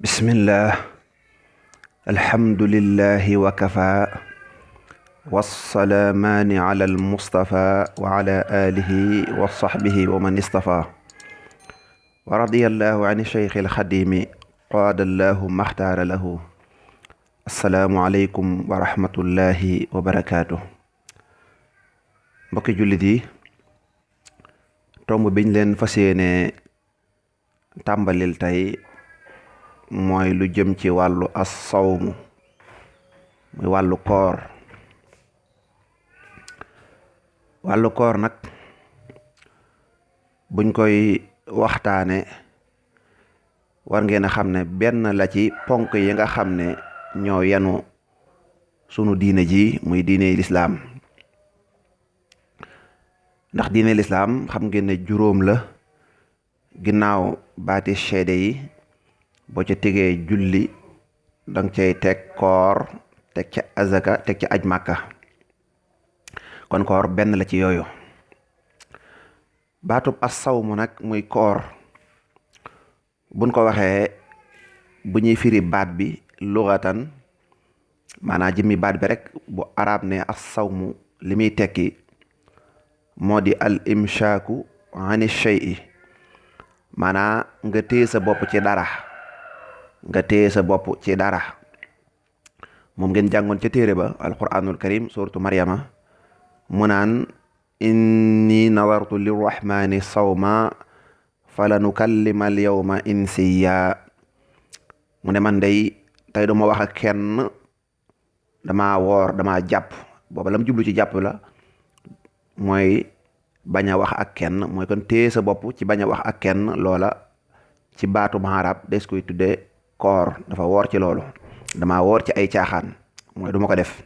bismillah alhamdulillahi wa kafa wassalaamaani ala almustafa wa ala alihi wa sahbihi wa man istafa wa radiyallahu an cheikh alxadimi qaadallahu maxtaara lahu assalaamu aleykum wa rahmatullahi wa barakaatu. mbokki jullit yi, tomb biñ leen fas yéene tàmbalil tey mooy lu jëm ci wàllu as-sawmu muy wàllu koor nag buñ koy waxtaane war ngeen a xam ne benn la ci ponk yi nga xam ne ñoo yenu sunu diine ji muy diine lislaam. ndax diine lislaam xam ngeen ne juróom la, ginnaaw baati seede yi boo ca tegee julli danga cay teg koor, teg ca azaka, teg ca aj màkka. kon koor benn la ci yooyu. baatub as-sawmu nag muy koor buñ ko waxee, bu ñuy firi baat bi lughatan, maanaam jëmmi baat bi rek bu arab ne as-sawmu li muy tekki moo di al imshaaku ani shay'i, maanaam nga téye sa bopp ci dara. moom ngeen jàngoon ca téere ba alquranul karim suratu maryama mu naan inni nadartu lirrahmani sawma fala nukallima al yawma insiya. mu ne man day tey duma wax ak kenn, dama woor, dama jàpp. booba lam jublu ci jàpp la mooy bañ a wax ak kenn, mooy kon téye sa bopp ci bañ a wax ak kenn. loola ci baatu arab des koy tudde koor. dafa woor ci loolu, dama woor ci ay caaxaan, mooy duma ko def.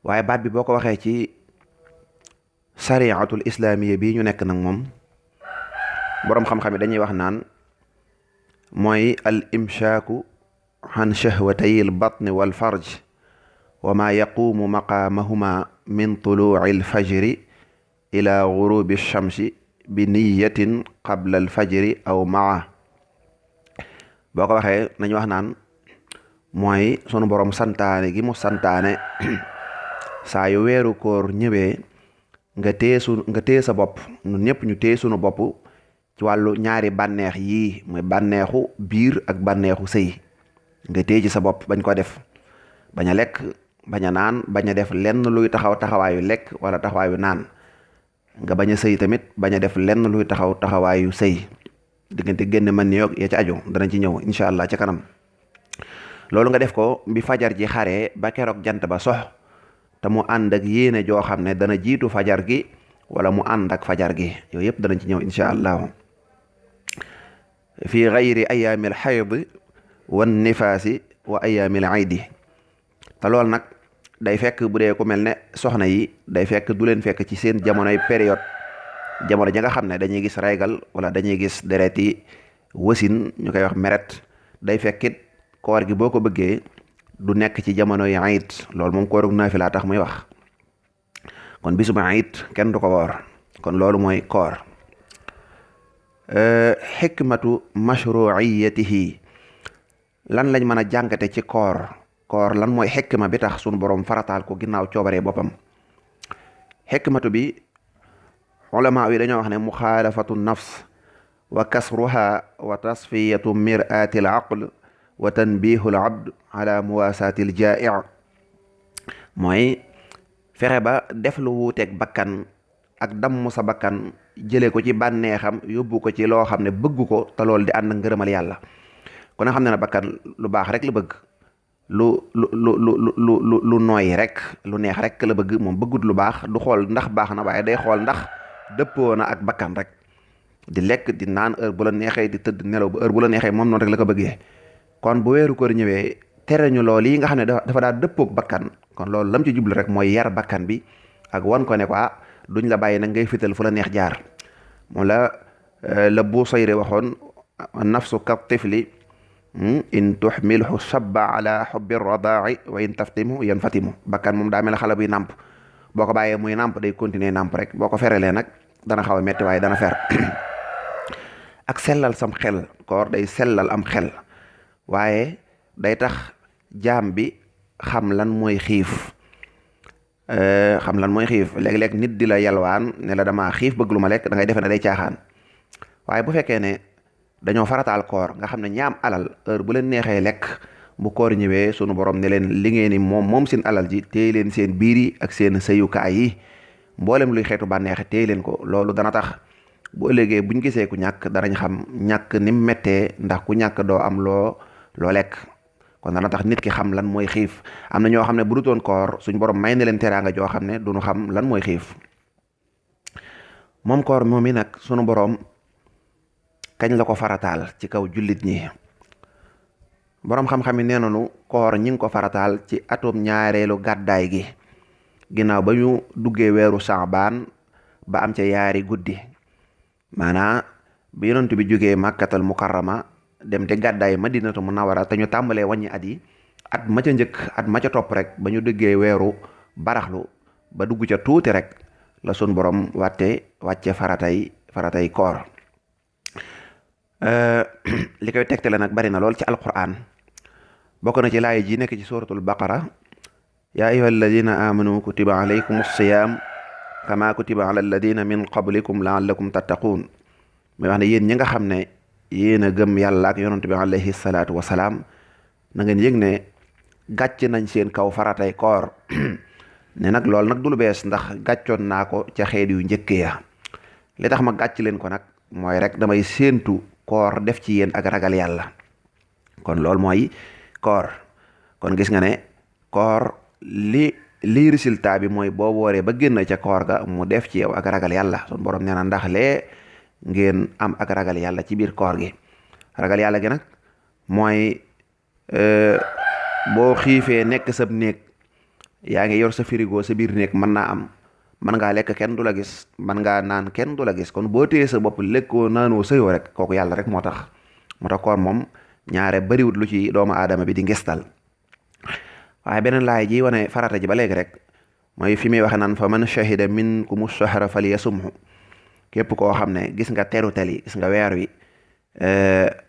waaye baat bi boo ko waxee ci sariatul islaamiya bi ñu nekk nag, moom boroom xam-xam yi dañuy wax naan mooy al imshaaku an shahwatay al batni wal farj wa ma yaqumu maqaamahuma min tuluuci al fajri ila gurubi shamsi bi niyatin qabla al fajri aw maa. boo ko waxee nañu wax naan mooy sunu borom santaane gi mu santaane saa yu weeru koor ñëwee nga téye sa bopp, ñun ñëpp ñu téye sunu bopp ci wàllu ñaari bànneex yii, muy bànneexu biir ak bànneexu sëy. nga téye ci sa bopp, bañ ko def, bañ a lekk, bañ a naan, bañ a def lenn luy taxawaayu lekk wala taxawaayu naan. nga bañ a sëy tamit, bañ a def lenn luy taxawaayu sëy. diggante génn man ni yoog ya ca aju danañ ci ñëw incha allah ca kanam. loolu nga def ko bi fajar ji xaree ba keroog jant ba sox, te mu ànd ak yéene joo xam ne dana jiitu fajar gi wala mu ànd ak fajar gi. yooyu yëpp danañ ci ñëw incha allah. fi gayri ayaamil xayd wan nifaasi wa ayaamil aydi. te loolu nag day fekk bu dee ku mel ne soxna yi, day fekk du leen fekk ci seen jamonoy période, jamono ja nga xam ne dañuy gis raygal wala dañuy gis deret yi wasin, ñu koy wax meret. day fekkit koor gi boo ko bëggee du nekk ci jamono yi ayit. loolu moom koorug naafila tax muy wax. kon bisuma ayit kenn du ko woor. kon loolu mooy koor. xikmatu mashruiyatihi, lan lañ mën a jàngate ci koor lan mooy xikma bi tax sunu borom farataal ko ginnaaw coobaree boppam. xikmatu bi ulama yi dañoo wax ne muxaalafatu nafs wa kasruha wa tasfiyatu mir'ati al aql wa tanbihu al abd ala muwasaati al jaa'i. mooy fexe ba def lu wuuteeg bakkan ak damm sa bakkan, jëlee ko ci bànneexam yóbbu ko ci loo xam ne bëgg ko, te loolu di ànd ak ngërëmal yàlla. kon xam ne na bakkan lu baax rek la bëgg, lu nooy rek, lu neex rek la bëgg. moom bëggut lu baax, du xool ndax baax na, waaye day xool ndax dëppoo na ak bakkan rek. di lekk di naan heure bu la neexee, di tëdd nelaw ba heure bu la neexee, moom noonu rek la ko bëggee. kon bu weeru koor ñëwee tere ñu loolu yi nga xam ne dafa daa dëppook bakkan, kon loolu lam ci jublu rek mooy yar bakkan bi ak wan ko ne ko duñ la bàyyi nag ngay fital fu la neex jaar. moom la Busayri waxoon nafsu ka tifli in tuxmilhu shabba ala xubbi radaa'i wa in taftimu yanfatimu. bakkan moom daa mel xale buy nàmp, boo ko bàyyee muy nàmp day continuer nàmp rek, boo ko ferelee nag dana xaw a metti waaye dana fer. ak sellal sam xel. koor day sellal am xel waaye day tax jaam bi xam lan mooy xiif. xam lan mooy xiif léeg-léeg nit di la yalwaan ne la damaa xiif bëgg lu ma lekk da ngay defe ne day caaxaan. waaye bu fekkee ne dañoo farataal koor nga xam ne ñaam alal heure bu leen neexee lekk, bu koor ñëwee sunu borom ne leen li ngeen ni moom seen alal ji téye leen seen biir yi ak seen sëyukaay yi, mboolem luy xeetu bànneexe téye leen ko. loolu dana tax bu ëllëgee buñ gisee ku ñàkk danañ xam ñàkk ni mu méttee, ndax ku ñàkk doo am loo lekk. kon dana tax nit ki xam lan mooy xiif. am na ñoo xam ne bu dutoon koor suñ borom may na leen teraanga joo xam ne duñu xam lan mooy xiif. moom koor moom mi nag sunu borom kañ la ko farataal ci kaw jullit ñi. boroom xam-xam yi nee nañu koor ñi ngi ko farataal ci atum ñaareelu gàddaay gi, ginnaaw ba ñu duggee weeru saabaan ba am ca yaari guddi. maanaa bi yonent bi jógee màkkatal mukarrama dem te gàddaay madinatu munawwara te ñu tàmbalee wàññi at yi, at ma ca njëkk at ma ca topp rek ba ñu duggee weeru baraxlu ba dugg ca tuuti rek la sun borom wàcce faratay koor. li koy tegtale nag bari na lool ci alquran. bokk na ci laay ji nekk ci suratul baqara, yaa ayyuha alladina amanu kutiba alaykum as-siyam kama kutiba ala alladina min qablikum laallakum tattaquun. muy wax ne yéen ñi nga xam ne yéen a gëm yàlla ak yonent bi alayhi salaatu wasalaam, na ngeen yëg ne gàcc nañ seen kaw faratay koor. ne nag loolu nag du lu bees, ndax gàccoon naa ko ca xeet yu njëkk ya. li tax ma gàcc leen ko nag mooy rek damay séentu koor def ci yéen ak ragal yàlla. kon loolu mooy koor. kon gis nga ne koor lii résultat bi mooy boo wooree ba génn ca koor ga mu def ci yow ak ragal yàlla. sun borom nee na ndax lee ngeen am ak ragal yàlla ci biir koor gi. ragal yàlla gi nag mooy boo xiifee nekk sab néeg, yaa ngi yor sa frigo sa biir néeg, mën naa am mën ngaa lekk kenn du la gis, mën ngaa naan kenn du la gis. kon boo téye sa bopp lekkoo naanoo sëyoo rek, kooku yàlla rek moo tax koor moom ñaare bariwut lu ci doomu aadama bi di ngistal. waaye beneen laay ji wane farata ji ba léegi rek mooy fi muy waxe naan fa man shahida minkumu shahra falyasumhu. képp koo xam ne gis nga terutel yi, gis nga weer wi,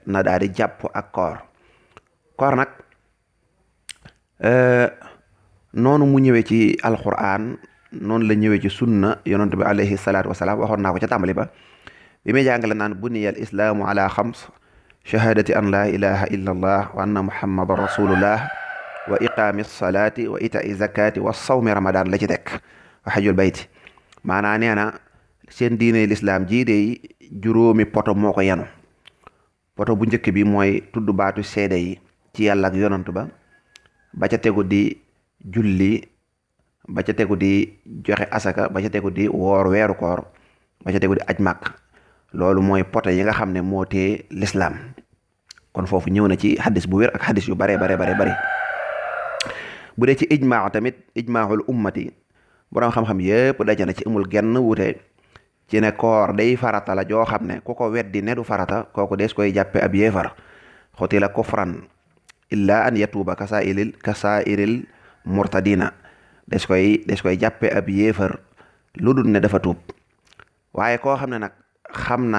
na daal di jàpp ak koor. koor nag noonu mu ñëwee ci alquran noonu la ñëwee ci sunna yonent bi alayhi salaatu wasalaam. waxoon naa ko ca tàmbali ba bi muy jàngale naan buniyal islaamu ala xams shahadati an laa ilaha illa allah wa anna muhammadan rasulullah wa iqaami salaati wa itai zakati wa sawmi ramadan la ci tekk wa xajul bayti. maanaa nee na seen diine lislaam jii de juróomi poto moo ko yanu. poto bu njëkk bi mooy tudd baatu seede yi ci yàlla ak yonant ba ca tegu di julli, ba ca tegu di joxe asaka, ba ca tegu di woor weeru koor, ba ca tegu di aj màkk. loolu mooy poto yi nga xam ne moo tee lislaam. kon foofu ñëw na ci xadis bu wér ak xadis yu bare bu dee ci ijmaa tamit ijmaahul ummati, borom xam-xam yépp daje na ci amul genn wute ci ne koor day farata la joo xam ne ku ko weddi ne du farata kooku des koy jàppe ab yéefar. xutila kufran illa an yatuuba kasaa'iril murtadina. des koy jàppe ab yéefar lu dul ne dafa tuub. waaye koo xam ne nag xam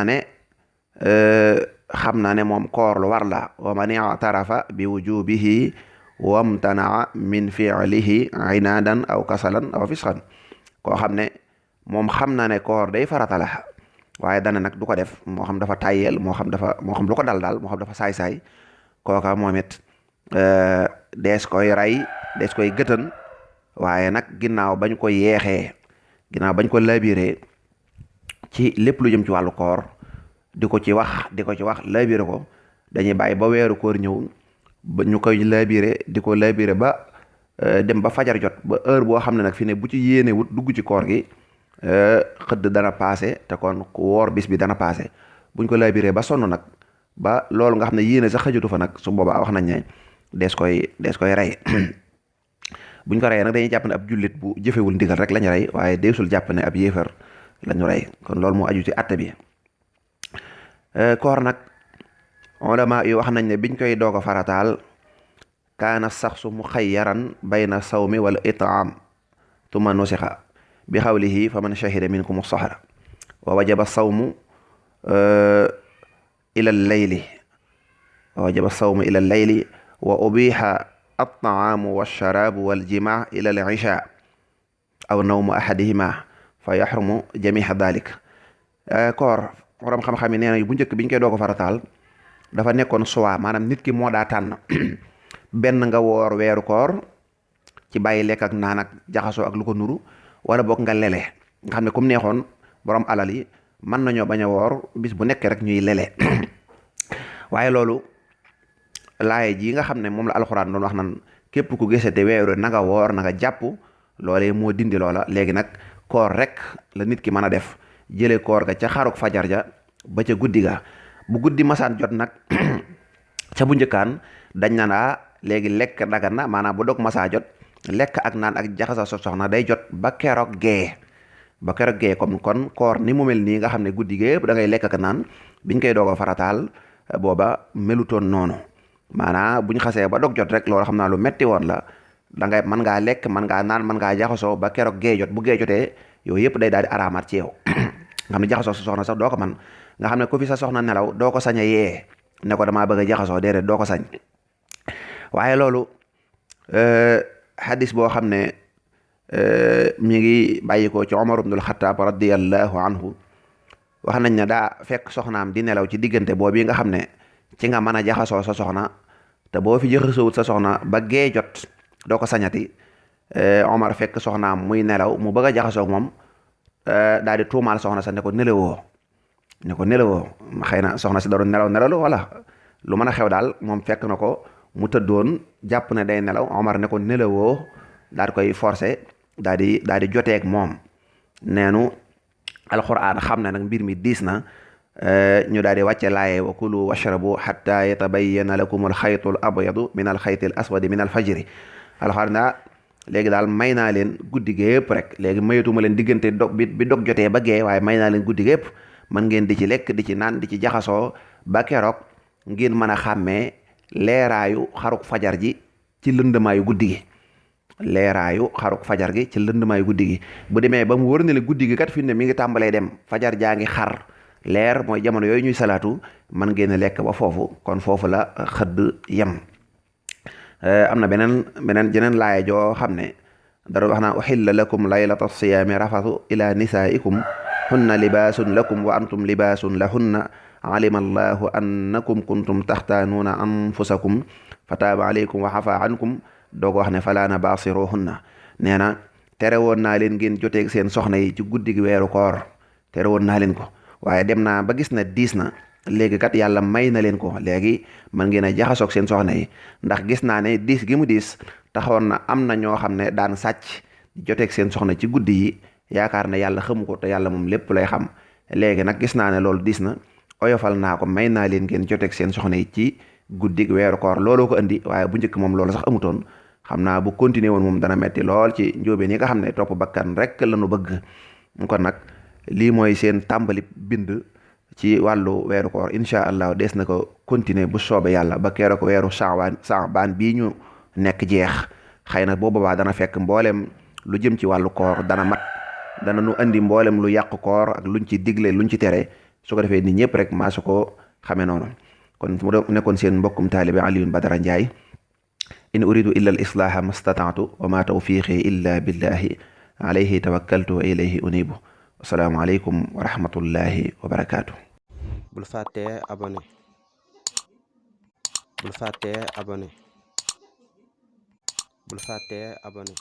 na ne moom koor lu war la, wa man i'tarafa bi wujubihi wamtanaa min fi'lihi inaadan aw kasalan aw fisqan. koo xam ne moom xam na ne koor day farata la, waaye dana nag du ko def, moo xam dafa tàyyeel, moo xam lu ko dal daal, moo xam dafa saay-saay, kooka moom it dees koy rey, dees koy gëtën. waaye nag ginnaaw bañ ko yeexee, ginnaaw bañ ko labiré ci lépp lu jëm ci wàllu koor, di ko ci wax labiré ko, dañuy bàyyi ba weeru koor ñëw ba ñu koy labiré di ko labiré ba dem ba fajar jot, ba heure boo xam ne nag fi ne bu ci yéene wut dugg ci koor gi, xëdd dana paase, te kon ku woor bis bi dana paase. buñ ko labiré ba sonn nag ba loolu nga xam ne yéene sax xëjatu fa nag, su boobaa wax nañ ne des koy rey. buñ ko reyee nag dañuy jàpp ne ab jullit bu jëfewul ndigal rek lañu rey, waaye deesul jàpp ne ab yéefar lañu rey. kon loolu moo aju ci atte bi. koor nag ulama yi wax nañ ne biñ koy doog a farataal kaana saxsu muxayyaran bayna sawmi wala itaam tuma nusixa bi xawlihi fa man shahida minkum as-sahra wa wajaba sawmu ila al-layli wajaba sawmu ila al-layli wa ubiha at-taamu walsharaabu waljimaa ila al-isha aw nawmu ahadihima fa yaxrumu jamiha dalik. koor borom xam-xam yi nee na bu njëkk biñ koy doo ko farataal dafa nekkoon suwaa maanaam nit ki moo daa tànn benn nga woor weeru koor ci bàyyi lekk ak naan ak jaxasoo ak lu ko nuru, wala boog nga lele nga xam ne comme neexoon borom alal yi mën nañoo bañ a woor bis bu nekk rek ñuy lele waaye loolu laaye ji nga xam ne moom la alxuraan doon wax nan képp ku gisate weeru na nga woor na nga jàpp, loolee moo dindi loola. léegi nag koor rek la nit ki mën a def, jële koor ga ca xaruk fajar ja ba ca guddi ga. bu guddi masaan jot nag ca bu njëkkaan dañ naan léegi lekk dagan na, maanaam bu dog masaa jot lekk ak naan ak jaxasa soxna day jot ba keroog gee comme kon koor ni mu mel nii nga xam ne guddi gépp da ngay lekk ak naan, biñ koy doog a farataal booba melutoon noonu. maanaam buñ xasee ba dog jot rek loolu xam naa lu metti woon la, da ngay mën ngaa lekk mën ngaa naan mën ngaa jaxasoo ba keroog gee jot. bu gee jotee yooyu yëpp day daal di araamaat ci yow nga xam ne jaxasoo sa soxna sax doo ko man, nga xam ne ku fi sa soxna nelaw doo ko sañ a yee ne ko damaa bëgg a jaxasoo, déedéet doo ko sañ. waaye loolu xadis boo xam ne mi ngi bàyyi ko ci Umar ibnul Xattaab radiyallahu anhu, wax nañ ne daa fekk soxnaam di nelaw ci diggante boobu nga xam ne ci nga mën a jaxasoo sa soxna, te boo fi jaxasoowut sa soxna ba gee jot doo ko sañati. Omar fekk soxnaam muy nelaw mu bëgg a jaxasoo ak moom, daal di tuumaal soxna sa ne ko nelawoo xëy na soxna si doon nelaw wala lu mën a xew daal, moom fekk na ko mu tëddoon jàpp ne day nelaw. Omar ne ko nelawoo, daal di koy forcé daal di joteeg moom. neenu alquran xam ne nag mbir mi diis na, ñu daal di wàcce laaye wa kulu washrabu hatta yatabayyana lakum alxaytu al abyadu min alxayti al aswadi min alfajri. alxuraan naa léegi daal may naa leen guddi gépp rek, léegi mayatuma leen diggante dog bi dog jotee ba gee, waaye may naa leen guddi gépp mën ngeen di ci lekk di ci naan di ci jaxasoo ba keroog ngeen mën a xàmmee leeraayu xaruk fajar ji ci lëndëmaayu guddi gi. ci lëndëmaayu guddi gi bu demee ba mu wër ne le guddi gi kat fi ne mi ngi tàmbalee dem, fajar jaa ngi xar leer, mooy jamono yooyu ñuy salaatu, mën ngeen a lekk ba foofu. kon foofu la xëdd yem. am na jeneen laaya joo xam ne dara wax naa uhilla lakum laylata siyaami rafathu ila nisaikum hunna libaasun lakum wa antum libaasun lahunna alima allahu annakum kuntum taxtaanuuna anfusakum fataaba alaykum wa xafa ankum doog wax ne falaana baasiruhunna. nee na tere woon naa leen ngeen joteeg seen soxna yi ci guddi gi weeru koor, tere woon naa leen ko, waaye dem naa ba gis na diis na, léegi kat yàlla may na leen ko, léegi mën ngeen a jaxasoog seen soxna yi. ndax gis naa ne diis gi mu diis taxoon na am na ñoo xam ne daan sàcc joteeg seen soxna ci guddi yi, yaakaar ne yàlla xamu ko, te yàlla moom lépp lay xam. léegi nag gis naa ne loolu diis na, oyofal naa ko, may naa leen ngeen joteeg seen soxna yi ci guddig weeru koor. looloo ko indi, waaye bu njëkk moom loolu sax amutoon. xam naa bu continuer woon moom dana metti lool ci njóobeen yi nga xam ne topp bakkan rek lañu bëgg. kon nag lii mooy seen tàmbali bind ci wàllu weeru koor. incha allah des na ko continuer bu soobee yàlla ba keroog weeru saabaan bii ñu nekk jeex. xëy na boo boobaa dana fekk mboolem lu jëm ci wàllu koor dana mat, dana nu andi mboolem lu yàq koor ak luñ ci digle luñ ci tere, su ko defee nit ñëpp rek maa su ko xamee noonu. kon mu nekkoon seen mbokkum taalibe Alioune Badara Ndiaye. in uridu illa al islaaha mastataatu wa ma tawfiqi illa billahi alayhi tawakkaltu wa ilayhi unibu. assalaamu aleykum wa rahmatullahi wa barakaatu. bul fàttee abonné